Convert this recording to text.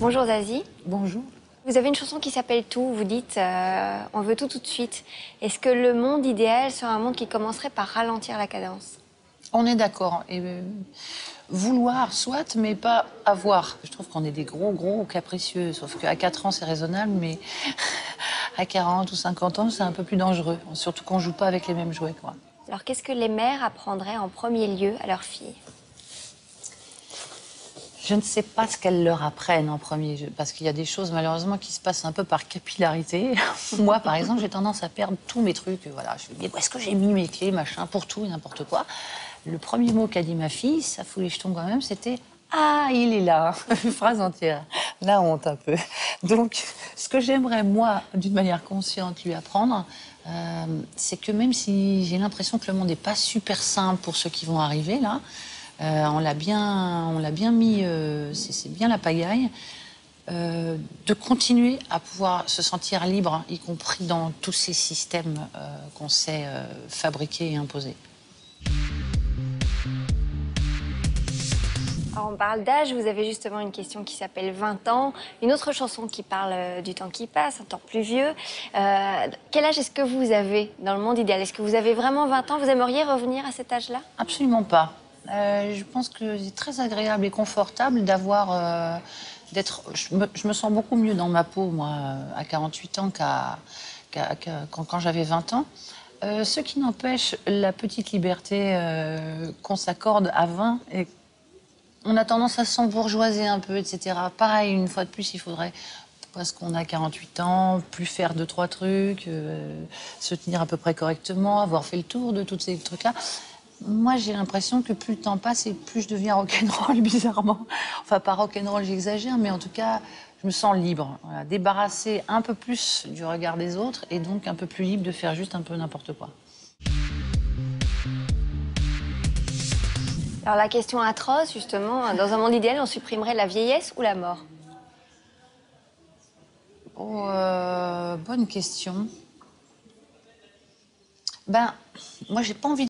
Bonjour Zazie. Bonjour. Vous avez une chanson qui s'appelle Tout. Vous dites on veut tout tout de suite. Est-ce que le monde idéal serait un monde qui commencerait par ralentir la cadence? On est d'accord. Et vouloir, soit, mais pas avoir. Je trouve qu'on est des gros capricieux. Sauf qu'à 4 ans, c'est raisonnable, mais à 40 ou 50 ans, c'est un peu plus dangereux. Surtout qu'on joue pas avec les mêmes jouets, quoi. Alors qu'est-ce que les mères apprendraient en premier lieu à leurs filles? Je ne sais pas ce qu'elles leur apprennent en premier, parce qu'il y a des choses malheureusement qui se passent un peu par capillarité. Moi, par exemple, j'ai tendance à perdre tous mes trucs. Voilà, je me dis, où est-ce que j'ai mis mes clés, machin, pour tout et n'importe quoi. Le premier mot qu'a dit ma fille, ça fout les jetons quand même, c'était ah, il est là. Une phrase entière. La honte un peu. Donc, ce que j'aimerais, moi, d'une manière consciente, lui apprendre, c'est que même si j'ai l'impression que le monde n'est pas super simple pour ceux qui vont arriver, là, on l'a bien mis, c'est bien la pagaille, de continuer à pouvoir se sentir libre, y compris dans tous ces systèmes qu'on sait fabriquer et imposer. Alors on parle d'âge, vous avez justement une question qui s'appelle 20 ans, une autre chanson qui parle du temps qui passe, un temps plus vieux. Quel âge est-ce que vous avez dans le monde idéal? Est-ce que vous avez vraiment 20 ans? Vous aimeriez revenir à cet âge-là? Absolument pas. Je pense que c'est très agréable et confortable d'avoir, je me sens beaucoup mieux dans ma peau, moi, à 48 ans quand j'avais 20 ans. Ce qui n'empêche la petite liberté qu'on s'accorde à 20 et on a tendance à s'embourgeoiser un peu, etc. Pareil, une fois de plus, il faudrait, parce qu'on a 48 ans, plus faire 2, 3 trucs, se tenir à peu près correctement, avoir fait le tour de tous ces trucs-là. Moi, j'ai l'impression que plus le temps passe et plus je deviens rock'n'roll, bizarrement. Enfin, pas rock'n'roll, j'exagère, mais en tout cas, je me sens libre. Voilà, débarrassée un peu plus du regard des autres et donc un peu plus libre de faire juste un peu n'importe quoi. Alors la question atroce, justement, dans un monde idéal, on supprimerait la vieillesse ou la mort? Oh, bonne question. Ben, moi, j'ai pas envie